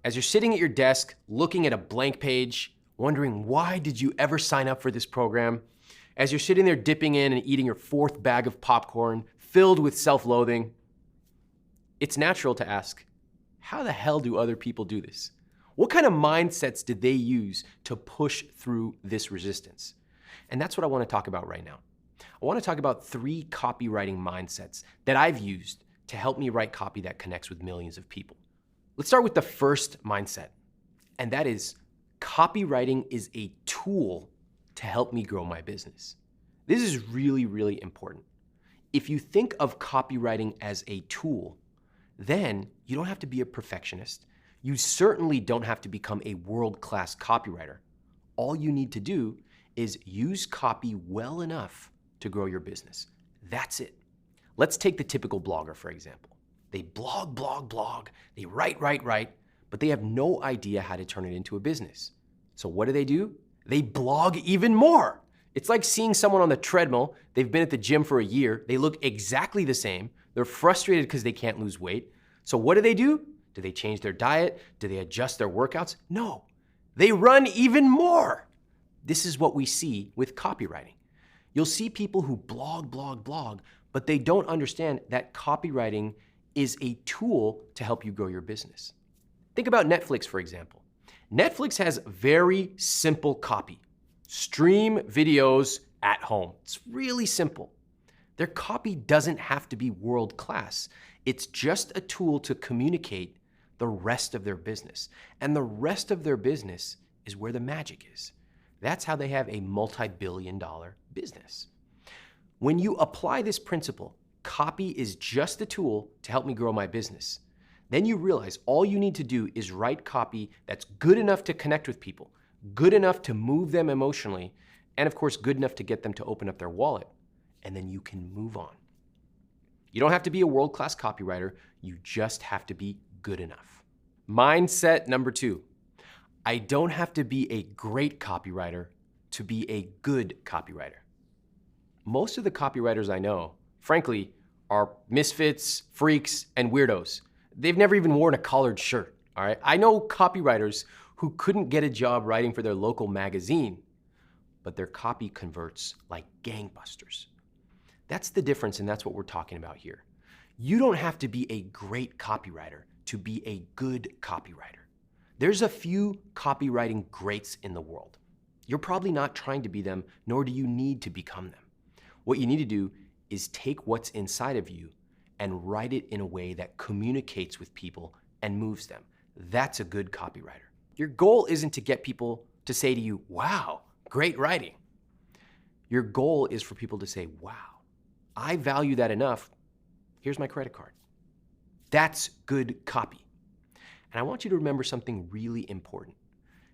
As you're sitting at your desk, looking at a blank page, wondering why did you ever sign up for this program? As you're sitting there dipping in and eating your fourth bag of popcorn, filled with self-loathing, it's natural to ask, how the hell do other people do this? What kind of mindsets did they use to push through this resistance? And that's what I want to talk about right now. I want to talk about 3 copywriting mindsets that I've used to help me write copy that connects with millions of people. Let's start with the first mindset, and that is copywriting is a tool to help me grow my business. This is really, really important. If you think of copywriting as a tool, then you don't have to be a perfectionist. You certainly don't have to become a world-class copywriter. All you need to do is use copy well enough to grow your business. That's it. Let's take the typical blogger, for example. They blog, they write, but they have no idea how to turn it into a business. So what do? They blog even more. It's like seeing someone on the treadmill. They've been at the gym for a year. They look exactly the same. They're frustrated because they can't lose weight. So what do? Do they change their diet? Do they adjust their workouts? No, they run even more. This is what we see with copywriting. You'll see people who blog, but they don't understand that copywriting is a tool to help you grow your business. Think about Netflix, for example. Netflix has very simple copy. Stream videos at home. It's really simple. Their copy doesn't have to be world-class. It's just a tool to communicate the rest of their business. And the rest of their business is where the magic is. That's how they have a multi-billion-dollar business. When you apply this principle, copy is just a tool to help me grow my business. Then you realize all you need to do is write copy that's good enough to connect with people, good enough to move them emotionally, and of course, good enough to get them to open up their wallet. And then you can move on. You don't have to be a world-class copywriter. You just have to be good enough. Mindset number 2. I don't have to be a great copywriter to be a good copywriter. Most of the copywriters I know, frankly, are misfits, freaks, and weirdos. They've never even worn a collared shirt, all right? I know copywriters who couldn't get a job writing for their local magazine, but their copy converts like gangbusters. That's the difference, and that's what we're talking about here. You don't have to be a great copywriter to be a good copywriter. There's a few copywriting greats in the world. You're probably not trying to be them, nor do you need to become them. What you need to do is take what's inside of you and write it in a way that communicates with people and moves them. That's a good copywriter. Your goal isn't to get people to say to you, wow, great writing. Your goal is for people to say, wow, I value that enough. Here's my credit card. That's good copy. And I want you to remember something really important.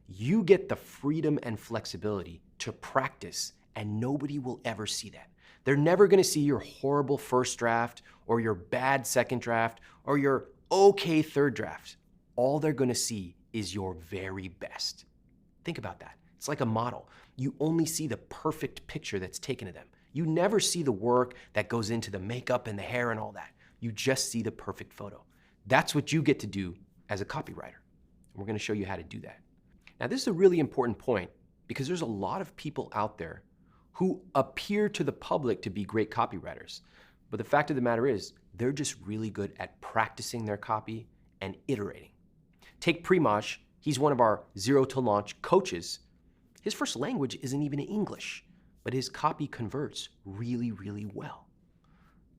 You get the freedom and flexibility to practice, and nobody will ever see that. They're never gonna see your horrible first draft or your bad second draft or your okay third draft. All they're gonna see is your very best. Think about that. It's like a model. You only see the perfect picture that's taken of them. You never see the work that goes into the makeup and the hair and all that. You just see the perfect photo. That's what you get to do as a copywriter. We're gonna show you how to do that. Now, this is a really important point because there's a lot of people out there who appear to the public to be great copywriters. But the fact of the matter is, they're just really good at practicing their copy and iterating. Take Primaj, he's one of our Zero to Launch coaches. His first language isn't even English, but his copy converts really, really well.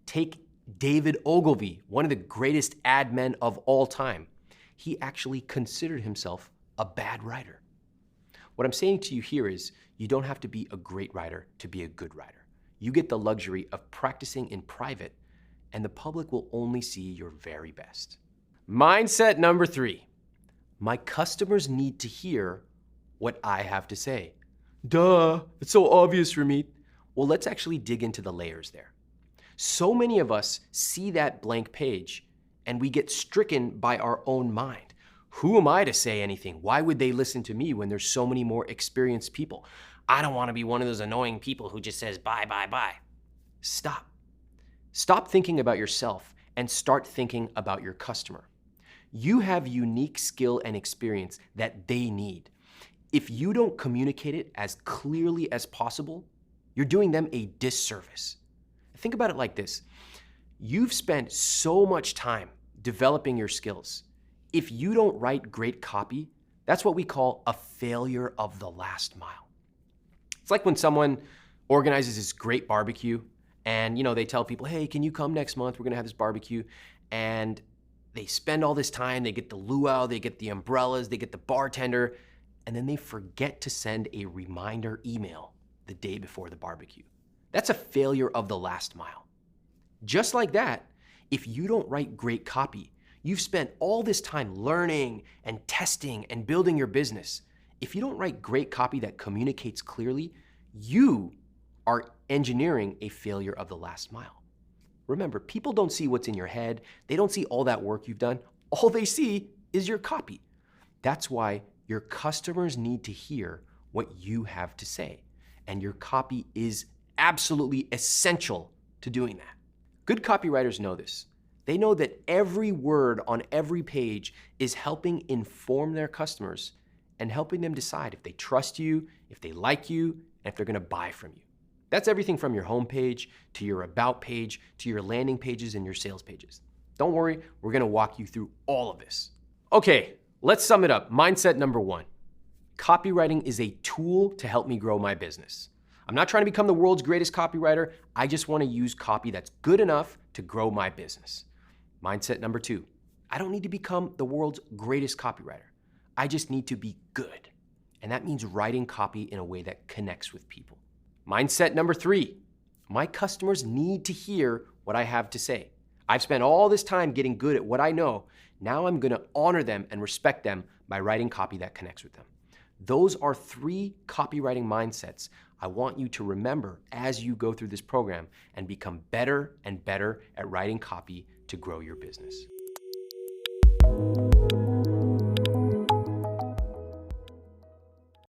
Take David Ogilvy, one of the greatest ad men of all time. He actually considered himself a bad writer. What I'm saying to you here is you don't have to be a great writer to be a good writer. You get the luxury of practicing in private, and the public will only see your very best. Mindset number 3. My customers need to hear what I have to say. Duh, it's so obvious, Ramit. Well, let's actually dig into the layers there. So many of us see that blank page and we get stricken by our own mind. Who am I to say anything? Why would they listen to me when there's so many more experienced people? I don't want to be one of those annoying people who just says bye, bye, bye. Stop. Stop thinking about yourself and start thinking about your customer. You have unique skill and experience that they need. If you don't communicate it as clearly as possible, you're doing them a disservice. Think about it like this. You've spent so much time developing your skills. If you don't write great copy, that's what we call a failure of the last mile. It's like when someone organizes this great barbecue and they tell people, hey, can you come next month? We're gonna have this barbecue. And they spend all this time, they get the luau, they get the umbrellas, they get the bartender, and then they forget to send a reminder email the day before the barbecue. That's a failure of the last mile. Just like that, if you don't write great copy, you've spent all this time learning and testing and building your business. If you don't write great copy that communicates clearly, you are engineering a failure of the last mile. Remember, people don't see what's in your head. They don't see all that work you've done. All they see is your copy. That's why your customers need to hear what you have to say. And your copy is absolutely essential to doing that. Good copywriters know this. They know that every word on every page is helping inform their customers and helping them decide if they trust you, if they like you, and if they're gonna buy from you. That's everything from your homepage to your about page to your landing pages and your sales pages. Don't worry, we're gonna walk you through all of this. Okay, let's sum it up. Mindset number 1. Copywriting is a tool to help me grow my business. I'm not trying to become the world's greatest copywriter. I just want to use copy that's good enough to grow my business. Mindset number 2. I don't need to become the world's greatest copywriter. I just need to be good. And that means writing copy in a way that connects with people. Mindset number 3. My customers need to hear what I have to say. I've spent all this time getting good at what I know. Now I'm going to honor them and respect them by writing copy that connects with them. Those are 3 copywriting mindsets I want you to remember as you go through this program and become better and better at writing copy to grow your business.